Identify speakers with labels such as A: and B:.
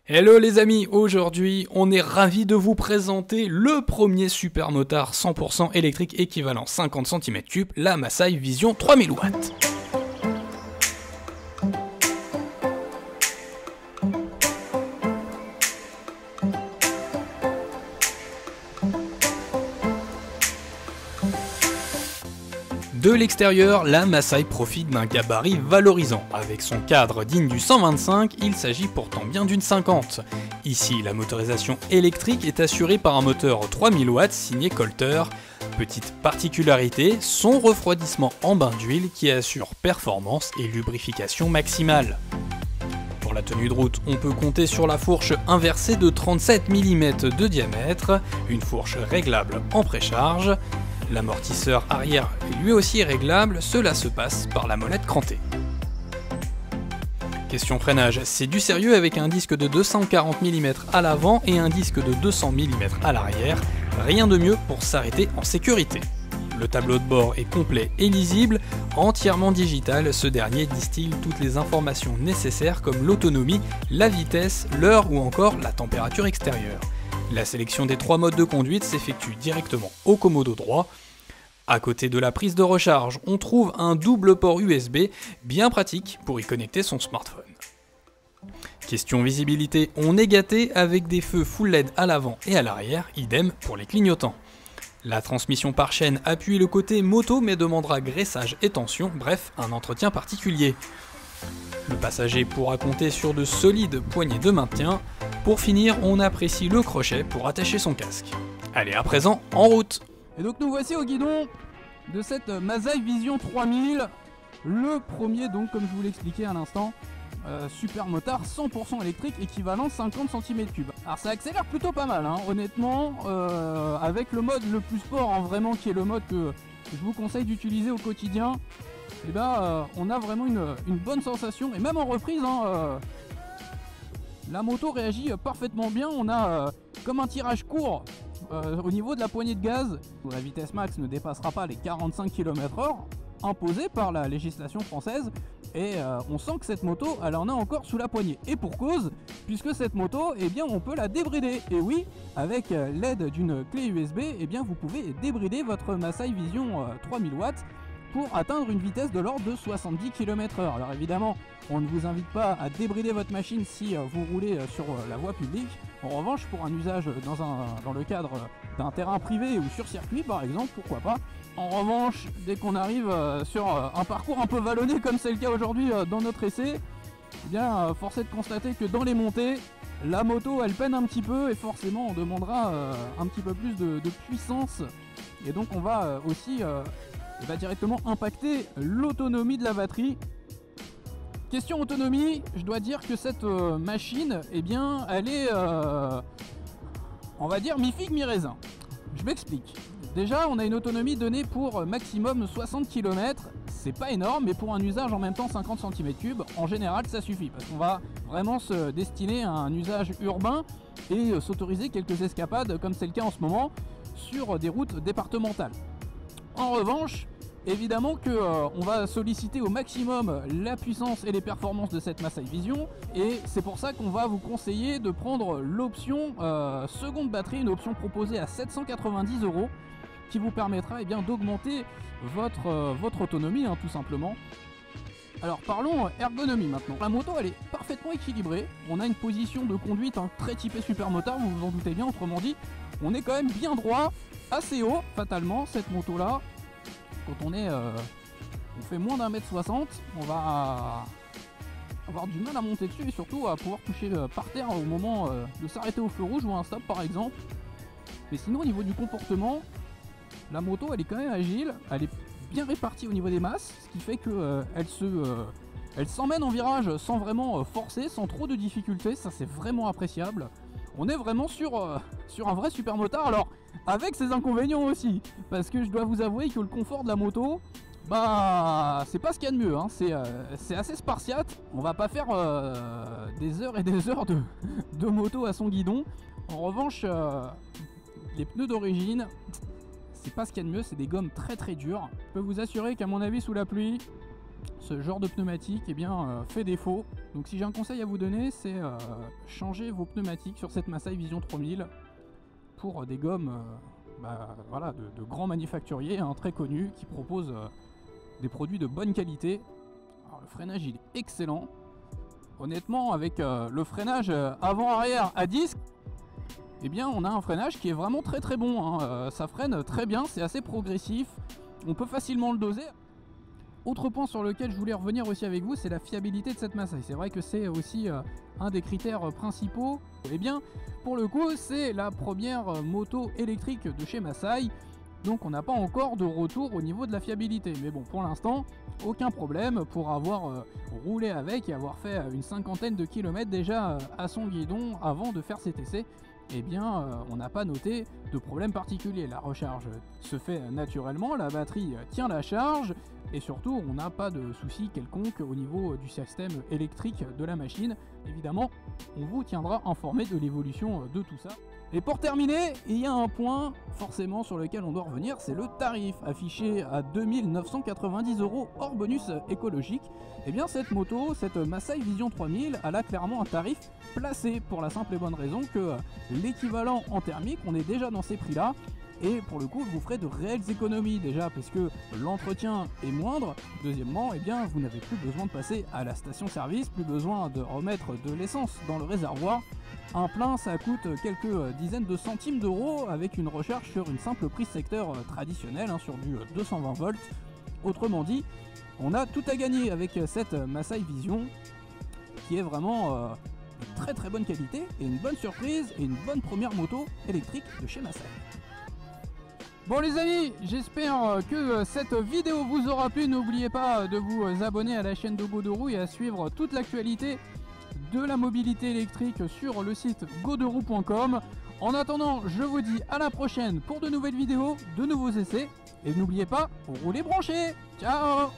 A: Hello les amis, aujourd'hui on est ravis de vous présenter le premier supermotard 100% électrique équivalent 50 cm3, la Masai Vision 3000 watts. De l'extérieur, la Masai profite d'un gabarit valorisant. Avec son cadre digne du 125, il s'agit pourtant bien d'une 50. Ici, la motorisation électrique est assurée par un moteur 3000 watts signé Colter. Petite particularité, son refroidissement en bain d'huile qui assure performance et lubrification maximale. Pour la tenue de route, on peut compter sur la fourche inversée de 37 mm de diamètre, une fourche réglable en précharge. L'amortisseur arrière est lui aussi réglable, cela se passe par la molette crantée. Question freinage, c'est du sérieux avec un disque de 240 mm à l'avant et un disque de 200 mm à l'arrière, rien de mieux pour s'arrêter en sécurité. Le tableau de bord est complet et lisible, entièrement digital, ce dernier distille toutes les informations nécessaires comme l'autonomie, la vitesse, l'heure ou encore la température extérieure. La sélection des 3 modes de conduite s'effectue directement au commodo droit. À côté de la prise de recharge, on trouve un double port USB bien pratique pour y connecter son smartphone. Question visibilité, on est gâté avec des feux full LED à l'avant et à l'arrière, idem pour les clignotants. La transmission par chaîne appuie le côté moto mais demandera graissage et tension, bref, un entretien particulier. Le passager pourra compter sur de solides poignées de maintien. Pour finir, on apprécie le crochet pour attacher son casque. Allez, à présent, en route!
B: Et donc nous voici au guidon de cette Masai Vision 3000, le premier donc comme je vous l'expliquais à l'instant, supermotard 100% électrique équivalent 50 cm3. Alors ça accélère plutôt pas mal, hein, honnêtement, avec le mode le plus sport, hein, vraiment qui est le mode que je vous conseille d'utiliser au quotidien. Et ben on a vraiment une bonne sensation, et même en reprise, hein, la moto réagit parfaitement bien. On a comme un tirage court au niveau de la poignée de gaz. La vitesse max ne dépassera pas les 45 km/h imposée par la législation française, et on sent que cette moto elle en a encore sous la poignée, et pour cause, puisque cette moto, eh bien, on peut la débrider. Et oui, avec l'aide d'une clé USB, eh bien, vous pouvez débrider votre Masai Vision 3000 watts pour atteindre une vitesse de l'ordre de 70 km/h. Alors évidemment, on ne vous invite pas à débrider votre machine si vous roulez sur la voie publique. En revanche, pour un usage dans le cadre d'un terrain privé ou sur circuit par exemple, pourquoi pas. En revanche, dès qu'on arrive sur un parcours un peu vallonné comme c'est le cas aujourd'hui dans notre essai, eh bien, force est de constater que dans les montées, la moto elle peine un petit peu, et forcément on demandera un petit peu plus de puissance, et donc on va aussi directement impacter l'autonomie de la batterie. Question autonomie, je dois dire que cette machine, eh bien, elle est, on va dire, mi-figue, mi-raisin. Je m'explique. Déjà, on a une autonomie donnée pour maximum 60 km. C'est pas énorme, mais pour un usage en même temps 50 cm3, en général, ça suffit. Parce qu'on va vraiment se destiner à un usage urbain et s'autoriser quelques escapades, comme c'est le cas en ce moment, sur des routes départementales. En revanche, évidemment que on va solliciter au maximum la puissance et les performances de cette Masai Vision, et c'est pour ça qu'on va vous conseiller de prendre l'option seconde batterie, une option proposée à 790 €, qui vous permettra d'augmenter votre autonomie, hein, tout simplement. Alors parlons ergonomie maintenant. La moto elle est parfaitement équilibrée, on a une position de conduite très typée supermotard, vous vous en doutez bien, autrement dit, on est quand même bien droit, assez haut, fatalement, cette moto là. Quand on fait moins d'1m60, on va avoir du mal à monter dessus, et surtout à pouvoir toucher par terre au moment de s'arrêter au feu rouge ou à un stop par exemple. Mais sinon, au niveau du comportement, la moto elle est quand même agile, elle est bien répartie au niveau des masses, ce qui fait que elle s'emmène en virage sans vraiment forcer, sans trop de difficultés. Ça c'est vraiment appréciable. On est vraiment sur un vrai supermotard, alors avec ses inconvénients aussi, parce que je dois vous avouer que le confort de la moto, bah c'est pas ce qu'il y a de mieux, hein. C'est assez spartiate. On va pas faire des heures et des heures de moto à son guidon. En revanche, les pneus d'origine, c'est pas ce qu'il y a de mieux, c'est des gommes très très dures. Je peux vous assurer qu'à mon avis, sous la pluie, ce genre de pneumatique eh bien, fait défaut. Donc si j'ai un conseil à vous donner, c'est changer vos pneumatiques sur cette Masai Vision 3000 pour des gommes voilà, de grands manufacturiers hein, très connus qui proposent des produits de bonne qualité. Alors, le freinage il est excellent. Honnêtement, avec le freinage avant-arrière à disque, eh bien on a un freinage qui est vraiment très très bon. Hein. Ça freine très bien, c'est assez progressif, on peut facilement le doser. Autre point sur lequel je voulais revenir aussi avec vous, c'est la fiabilité de cette Masai. C'est vrai que c'est aussi un des critères principaux. Eh bien, pour le coup, c'est la première moto électrique de chez Masai. Donc on n'a pas encore de retour au niveau de la fiabilité. Mais bon, pour l'instant, aucun problème pour avoir roulé avec et avoir fait une 50aine de kilomètres déjà à son guidon avant de faire cet essai. Eh bien, on n'a pas noté de problème particulier. La recharge se fait naturellement, la batterie tient la charge, et surtout, on n'a pas de souci quelconque au niveau du système électrique de la machine. Évidemment, on vous tiendra informé de l'évolution de tout ça. Et pour terminer, il y a un point forcément sur lequel on doit revenir, c'est le tarif affiché à 2 990 € hors bonus écologique. Et bien cette moto, cette Masai Vision 3000, elle a clairement un tarif placé pour la simple et bonne raison que l'équivalent en thermique, on est déjà dans ces prix-là. Et pour le coup, vous ferez de réelles économies déjà parce que l'entretien est moindre. Deuxièmement, eh bien, vous n'avez plus besoin de passer à la station-service, plus besoin de remettre de l'essence dans le réservoir. Un plein, ça coûte quelques dizaines de centimes d'euros avec une recharge sur une simple prise secteur traditionnelle, hein, sur du 220 volts. Autrement dit, on a tout à gagner avec cette Masai Vision qui est vraiment de très très bonne qualité et une bonne surprise et une bonne première moto électrique de chez Masai. Bon les amis, j'espère que cette vidéo vous aura plu. N'oubliez pas de vous abonner à la chaîne de Goderoue et à suivre toute l'actualité de la mobilité électrique sur le site goderoue.com. En attendant, je vous dis à la prochaine pour de nouvelles vidéos, de nouveaux essais. Et n'oubliez pas, roulez branchés. Ciao!